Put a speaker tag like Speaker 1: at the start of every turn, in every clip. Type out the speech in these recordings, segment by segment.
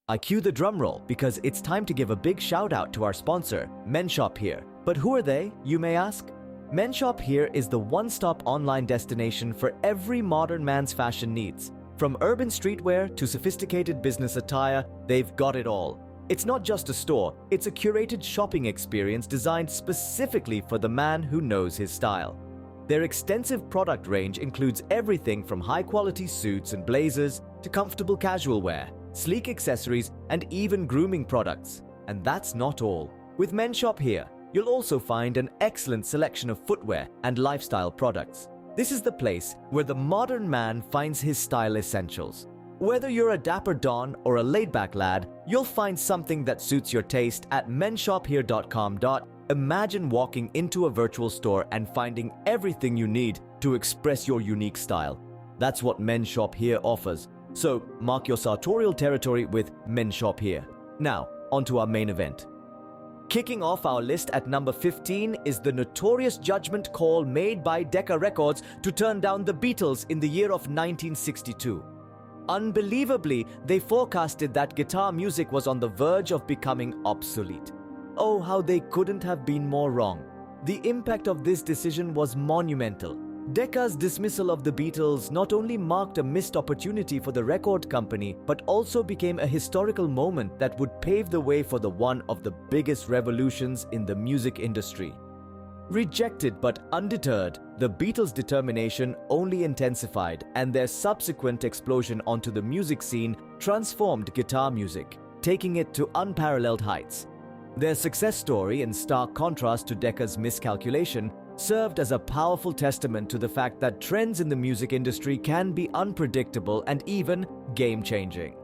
Speaker 1: I cue the drum roll because it's time to give a big shout out to our sponsor, Men Shop Here. But who are they, you may ask? Men Shop Here is the one-stop online destination for every modern man's fashion needs. From urban streetwear to sophisticated business attire, they've got it all. It's not just a store, it's a curated shopping experience designed specifically for the man who knows his style. Their extensive product range includes everything from high-quality suits and blazers to comfortable casual wear, sleek accessories, and even grooming products. And that's not all. With Men Shop Here, you'll also find an excellent selection of footwear and lifestyle products. This is the place where the modern man finds his style essentials. Whether you're a dapper don or a laid-back lad, you'll find something that suits your taste at menshophere.com. Imagine walking into a virtual store and finding everything you need to express your unique style. That's what Men Shop Here offers. So mark your sartorial territory with Men Shop Here. Now, onto our main event. Kicking off our list at number 15 is the notorious judgment call made by Decca Records to turn down the Beatles in the year of 1962. Unbelievably, they forecasted that guitar music was on the verge of becoming obsolete. Oh, how they couldn't have been more wrong. The impact of this decision was monumental. Decca's dismissal of the Beatles not only marked a missed opportunity for the record company, but also became a historical moment that would pave the way for one of the biggest revolutions in the music industry. Rejected but undeterred, the Beatles' determination only intensified, and their subsequent explosion onto the music scene transformed guitar music, taking it to unparalleled heights. Their success story, in stark contrast to Decca's miscalculation, served as a powerful testament to the fact that trends in the music industry can be unpredictable and even game-changing.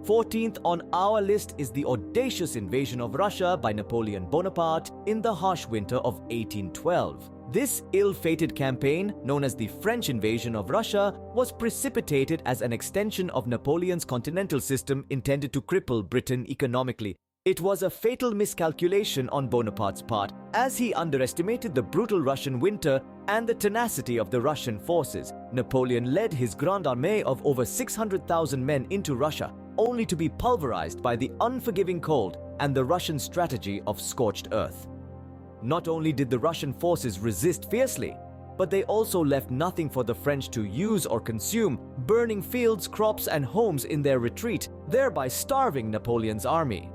Speaker 1: 14th on our list is the audacious invasion of Russia by Napoleon Bonaparte in the harsh winter of 1812. This ill-fated campaign, known as the French invasion of Russia, was precipitated as an extension of Napoleon's continental system intended to cripple Britain economically. It was a fatal miscalculation on Bonaparte's part, as he underestimated the brutal Russian winter and the tenacity of the Russian forces. Napoleon led his Grande Armée of over 600,000 men into Russia, only to be pulverized by the unforgiving cold and the Russian strategy of scorched earth. Not only did the Russian forces resist fiercely, but they also left nothing for the French to use or consume, burning fields, crops, and homes in their retreat, thereby starving Napoleon's army.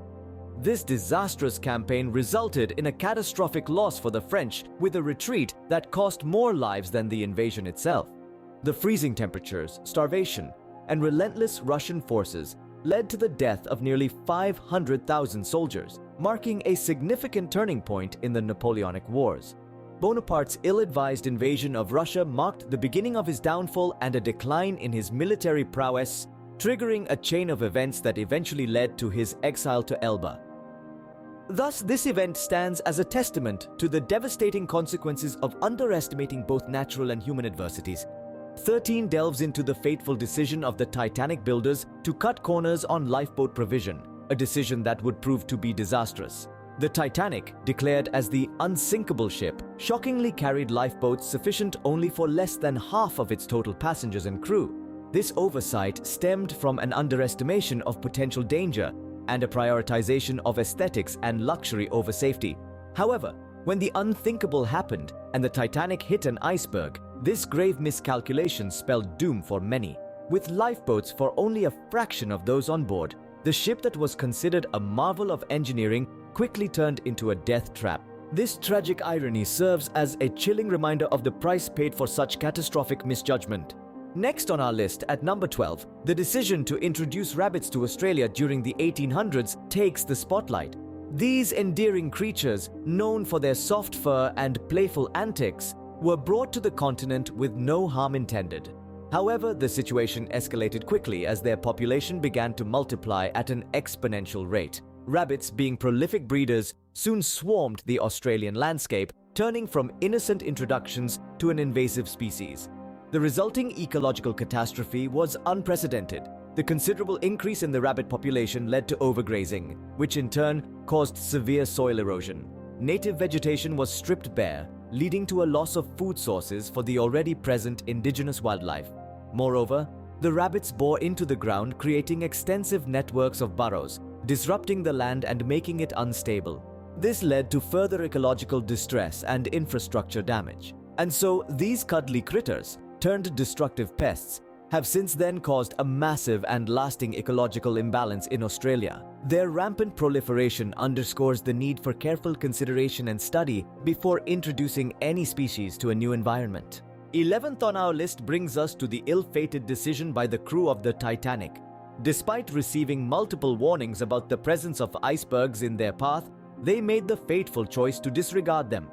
Speaker 1: This disastrous campaign resulted in a catastrophic loss for the French, with a retreat that cost more lives than the invasion itself. The freezing temperatures, starvation, and relentless Russian forces led to the death of nearly 500,000 soldiers, marking a significant turning point in the Napoleonic Wars. Bonaparte's ill-advised invasion of Russia marked the beginning of his downfall and a decline in his military prowess, triggering a chain of events that eventually led to his exile to Elba. Thus, this event stands as a testament to the devastating consequences of underestimating both natural and human adversities. 13 delves into the fateful decision of the Titanic builders to cut corners on lifeboat provision, a decision that would prove to be disastrous. The Titanic, declared as the unsinkable ship, shockingly carried lifeboats sufficient only for less than half of its total passengers and crew. This oversight stemmed from an underestimation of potential danger and a prioritization of aesthetics and luxury over safety. However, when the unthinkable happened and the Titanic hit an iceberg, this grave miscalculation spelled doom for many. With lifeboats for only a fraction of those on board, the ship that was considered a marvel of engineering quickly turned into a death trap. This tragic irony serves as a chilling reminder of the price paid for such catastrophic misjudgment. Next on our list, at number 12, the decision to introduce rabbits to Australia during the 1800s takes the spotlight. These endearing creatures, known for their soft fur and playful antics, were brought to the continent with no harm intended. However, the situation escalated quickly as their population began to multiply at an exponential rate. Rabbits, being prolific breeders, soon swarmed the Australian landscape, turning from innocent introductions to an invasive species. The resulting ecological catastrophe was unprecedented. The considerable increase in the rabbit population led to overgrazing, which in turn caused severe soil erosion. Native vegetation was stripped bare, leading to a loss of food sources for the already present indigenous wildlife. Moreover, The rabbits bore into the ground, creating extensive networks of burrows, disrupting the land and making it unstable. This led to further ecological distress and infrastructure damage. And so these cuddly critters, turned destructive pests, have since then caused a massive and lasting ecological imbalance in Australia. Their rampant proliferation underscores the need for careful consideration and study before introducing any species to a new environment. 11th on our list brings us to the ill-fated decision by the crew of the Titanic. Despite receiving multiple warnings about the presence of icebergs in their path, they made the fateful choice to disregard them.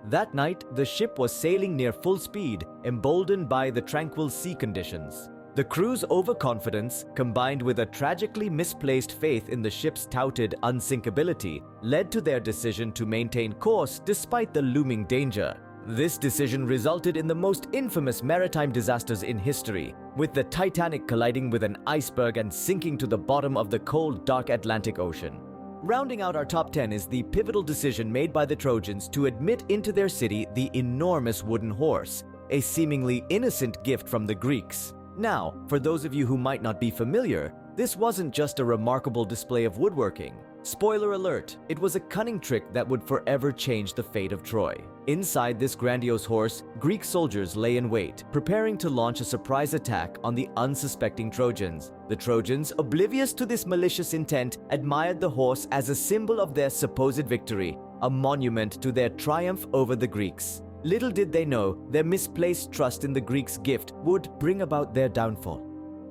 Speaker 1: That night, the ship was sailing near full speed, emboldened by the tranquil sea conditions. The crew's overconfidence, combined with a tragically misplaced faith in the ship's touted unsinkability, led to their decision to maintain course despite the looming danger. This decision resulted in the most infamous maritime disasters in history, with the Titanic colliding with an iceberg and sinking to the bottom of the cold, dark Atlantic Ocean. Rounding out our top 10 is the pivotal decision made by the Trojans to admit into their city the enormous wooden horse, a seemingly innocent gift from the Greeks. Now, for those of you who might not be familiar, this wasn't just a remarkable display of woodworking. Spoiler alert, it was a cunning trick that would forever change the fate of Troy. Inside this grandiose horse, Greek soldiers lay in wait, preparing to launch a surprise attack on the unsuspecting Trojans. The Trojans, oblivious to this malicious intent, admired the horse as a symbol of their supposed victory, a monument to their triumph over the Greeks. Little did they know, their misplaced trust in the Greeks' gift would bring about their downfall.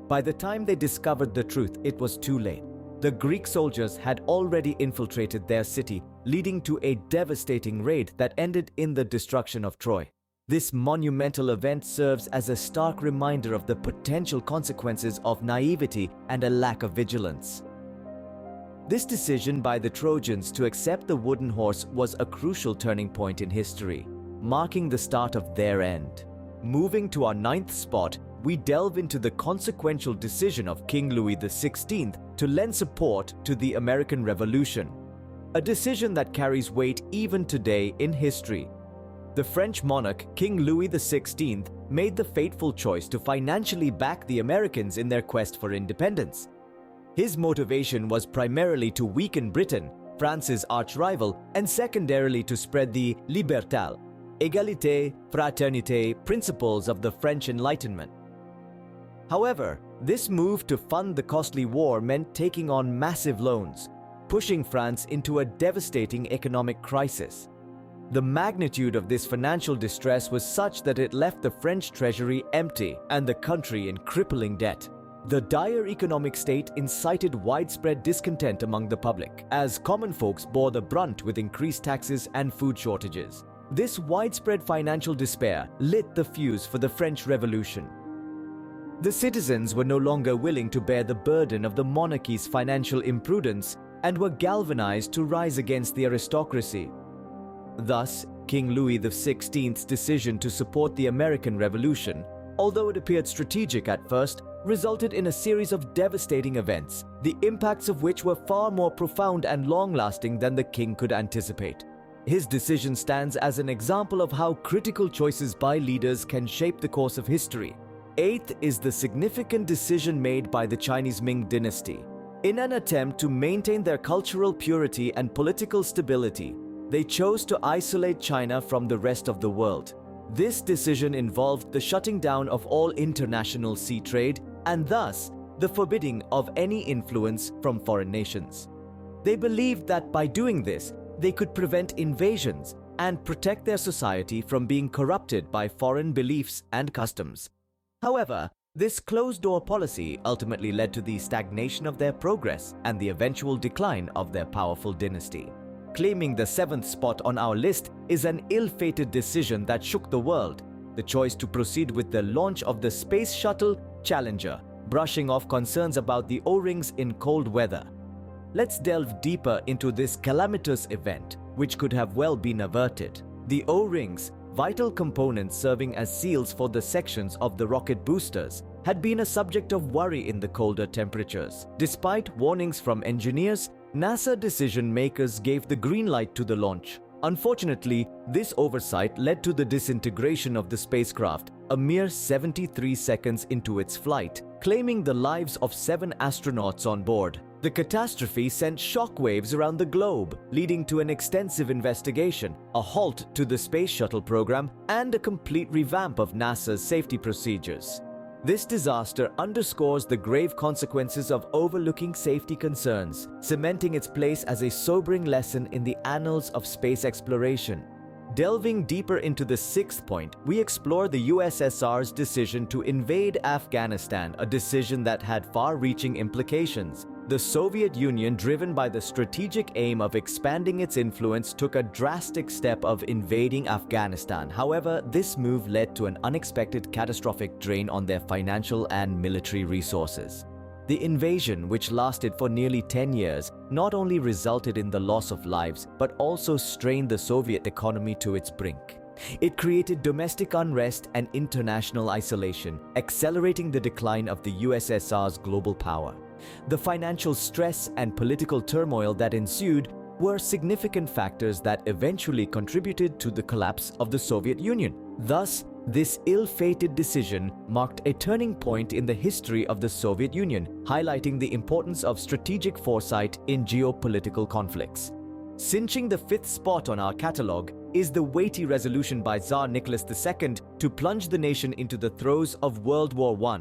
Speaker 1: By the time they discovered the truth, it was too late. The Greek soldiers had already infiltrated their city, leading to a devastating raid that ended in the destruction of Troy. This monumental event serves as a stark reminder of the potential consequences of naivety and a lack of vigilance. This decision by the Trojans to accept the wooden horse was a crucial turning point in history, marking the start of their end. Moving to our 9th spot, we delve into the consequential decision of King Louis XVI to lend support to the American Revolution, a decision that carries weight even today in history. The French monarch, King Louis XVI, made the fateful choice to financially back the Americans in their quest for independence. His motivation was primarily to weaken Britain, France's arch-rival, and secondarily to spread the liberté, égalité, fraternité principles of the French Enlightenment. However, this move to fund the costly war meant taking on massive loans, pushing France into a devastating economic crisis. The magnitude of this financial distress was such that it left the French treasury empty and the country in crippling debt. The dire economic state incited widespread discontent among the public, as common folks bore the brunt with increased taxes and food shortages. This widespread financial despair lit the fuse for the French Revolution. The citizens were no longer willing to bear the burden of the monarchy's financial imprudence and were galvanized to rise against the aristocracy. Thus, King Louis XVI's decision to support the American Revolution, although it appeared strategic at first, resulted in a series of devastating events, the impacts of which were far more profound and long-lasting than the king could anticipate. His decision stands as an example of how critical choices by leaders can shape the course of history. 8th is the significant decision made by the Chinese Ming Dynasty. In an attempt to maintain their cultural purity and political stability, they chose to isolate China from the rest of the world. This decision involved the shutting down of all international sea trade and thus the forbidding of any influence from foreign nations. They believed that by doing this, they could prevent invasions and protect their society from being corrupted by foreign beliefs and customs. However, this closed-door policy ultimately led to the stagnation of their progress and the eventual decline of their powerful dynasty. Claiming the 7th spot on our list is an ill-fated decision that shook the world, the choice to proceed with the launch of the space shuttle Challenger, brushing off concerns about the O-rings in cold weather. Let's delve deeper into this calamitous event, which could have well been averted. The O-rings, vital components serving as seals for the sections of the rocket boosters, had been a subject of worry in the colder temperatures. Despite warnings from engineers, NASA decision makers gave the green light to the launch. Unfortunately, this oversight led to the disintegration of the spacecraft a mere 73 seconds into its flight, claiming the lives of 7 astronauts on board. The catastrophe sent shockwaves around the globe, leading to an extensive investigation, a halt to the space shuttle program, and a complete revamp of NASA's safety procedures. This disaster underscores the grave consequences of overlooking safety concerns, cementing its place as a sobering lesson in the annals of space exploration. Delving deeper into the 6th point, we explore the USSR's decision to invade Afghanistan, a decision that had far-reaching implications. The Soviet Union, driven by the strategic aim of expanding its influence, took a drastic step of invading Afghanistan. However, this move led to an unexpected catastrophic drain on their financial and military resources. The invasion, which lasted for nearly 10 years, not only resulted in the loss of lives, but also strained the Soviet economy to its brink. It created domestic unrest and international isolation, accelerating the decline of the USSR's global power. The financial stress and political turmoil that ensued were significant factors that eventually contributed to the collapse of the Soviet Union. Thus, this ill-fated decision marked a turning point in the history of the Soviet Union, highlighting the importance of strategic foresight in geopolitical conflicts. Cinching the 5th spot on our catalogue is the weighty resolution by Tsar Nicholas II to plunge the nation into the throes of World War I.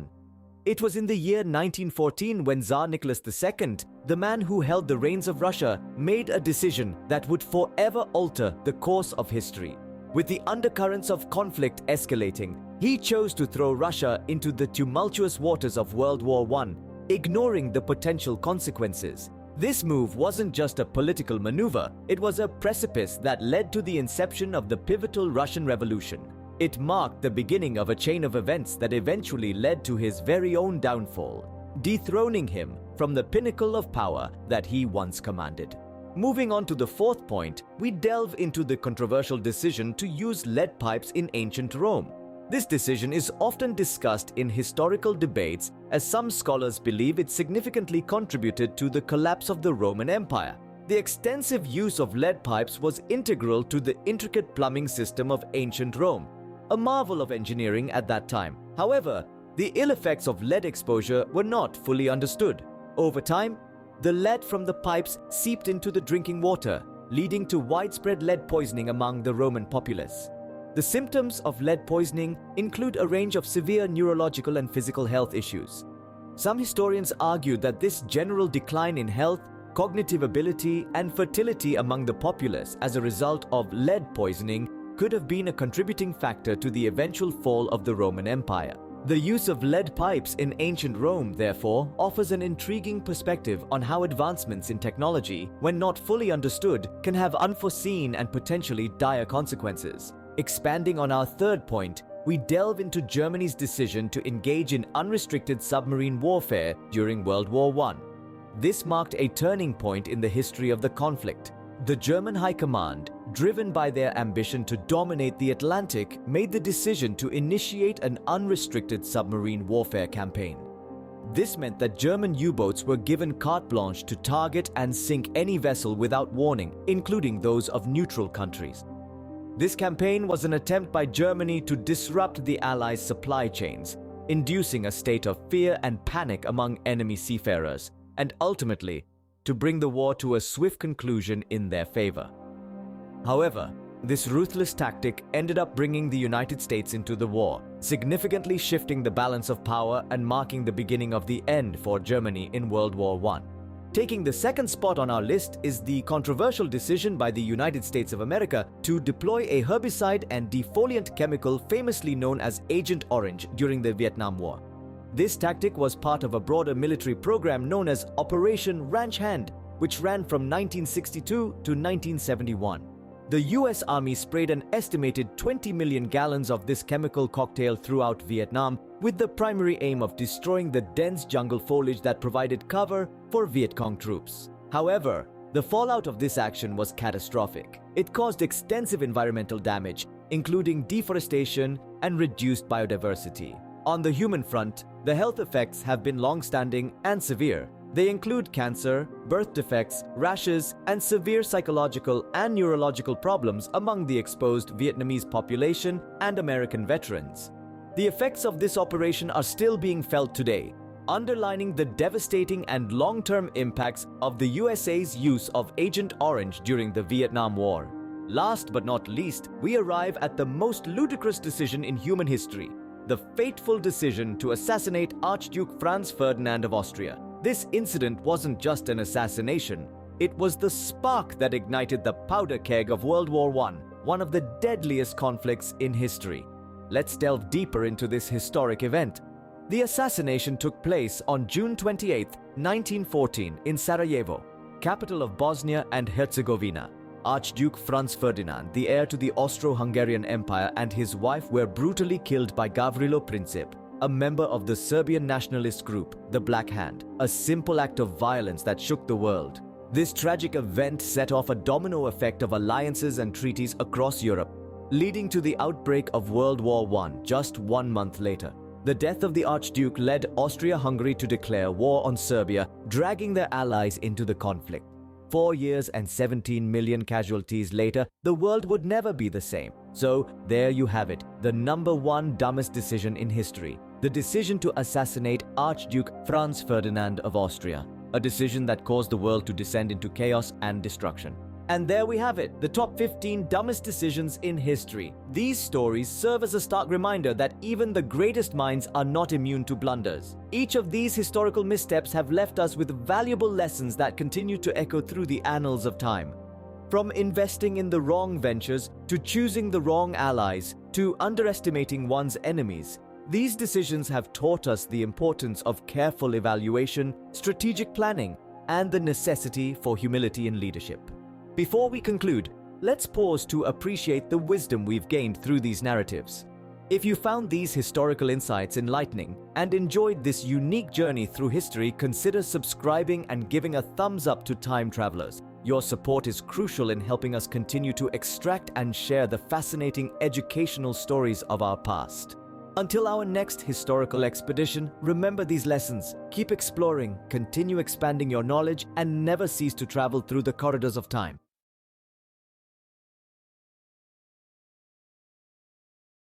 Speaker 1: It was in the year 1914 when Tsar Nicholas II, the man who held the reins of Russia, made a decision that would forever alter the course of history. With the undercurrents of conflict escalating, he chose to throw Russia into the tumultuous waters of World War I, ignoring the potential consequences. This move wasn't just a political maneuver, it was a precipice that led to the inception of the pivotal Russian Revolution. It marked the beginning of a chain of events that eventually led to his very own downfall, dethroning him from the pinnacle of power that he once commanded. Moving on to the 4th point, we delve into the controversial decision to use lead pipes in ancient Rome. This decision is often discussed in historical debates, as some scholars believe it significantly contributed to the collapse of the Roman Empire. The extensive use of lead pipes was integral to the intricate plumbing system of ancient Rome, a marvel of engineering at that time. However, the ill effects of lead exposure were not fully understood. Over time, the lead from the pipes seeped into the drinking water, leading to widespread lead poisoning among the Roman populace. The symptoms of lead poisoning include a range of severe neurological and physical health issues. Some historians argue that this general decline in health, cognitive ability, and fertility among the populace as a result of lead poisoning could have been a contributing factor to the eventual fall of the Roman Empire. The use of lead pipes in ancient Rome, therefore, offers an intriguing perspective on how advancements in technology, when not fully understood, can have unforeseen and potentially dire consequences. Expanding on our 3rd point, we delve into Germany's decision to engage in unrestricted submarine warfare during World War I. This marked a turning point in the history of the conflict. The German High Command, driven by their ambition to dominate the Atlantic, made the decision to initiate an unrestricted submarine warfare campaign. This meant that German U-boats were given carte blanche to target and sink any vessel without warning, including those of neutral countries. This campaign was an attempt by Germany to disrupt the Allies' supply chains, inducing a state of fear and panic among enemy seafarers, and ultimately, to bring the war to a swift conclusion in their favor. However, this ruthless tactic ended up bringing the United States into the war, significantly shifting the balance of power and marking the beginning of the end for Germany in World War I. Taking the 2nd spot on our list is the controversial decision by the United States of America to deploy a herbicide and defoliant chemical famously known as Agent Orange during the Vietnam War. This tactic was part of a broader military program known as Operation Ranch Hand, which ran from 1962 to 1971. The US Army sprayed an estimated 20 million gallons of this chemical cocktail throughout Vietnam, with the primary aim of destroying the dense jungle foliage that provided cover for Viet Cong troops. However, the fallout of this action was catastrophic. It caused extensive environmental damage, including deforestation and reduced biodiversity. On the human front, the health effects have been long-standing and severe. They include cancer, birth defects, rashes, and severe psychological and neurological problems among the exposed Vietnamese population and American veterans. The effects of this operation are still being felt today, underlining the devastating and long-term impacts of the USA's use of Agent Orange during the Vietnam War. Last but not least, we arrive at the most ludicrous decision in human history, the fateful decision to assassinate Archduke Franz Ferdinand of Austria. This incident wasn't just an assassination, it was the spark that ignited the powder keg of World War I, one of the deadliest conflicts in history. Let's delve deeper into this historic event. The assassination took place on June 28, 1914 in Sarajevo, capital of Bosnia and Herzegovina. Archduke Franz Ferdinand, the heir to the Austro-Hungarian Empire, and his wife were brutally killed by Gavrilo Princip, a member of the Serbian nationalist group, the Black Hand, a simple act of violence that shook the world. This tragic event set off a domino effect of alliances and treaties across Europe, leading to the outbreak of World War I just 1 month later. The death of the Archduke led Austria-Hungary to declare war on Serbia, dragging their allies into the conflict. 4 years and 17 million casualties later, the world would never be the same. So, there you have it, the #1 dumbest decision in history. The decision to assassinate Archduke Franz Ferdinand of Austria. A decision that caused the world to descend into chaos and destruction. And there we have it, the top 15 dumbest decisions in history. These stories serve as a stark reminder that even the greatest minds are not immune to blunders. Each of these historical missteps have left us with valuable lessons that continue to echo through the annals of time. From investing in the wrong ventures, to choosing the wrong allies, to underestimating one's enemies, these decisions have taught us the importance of careful evaluation, strategic planning, and the necessity for humility in leadership. Before we conclude, let's pause to appreciate the wisdom we've gained through these narratives. If you found these historical insights enlightening and enjoyed this unique journey through history, consider subscribing and giving a thumbs up to Time Travelers. Your support is crucial in helping us continue to extract and share the fascinating educational stories of our past. Until our next historical expedition, remember these lessons. Keep exploring, continue expanding your knowledge, and never cease to travel through the corridors of time.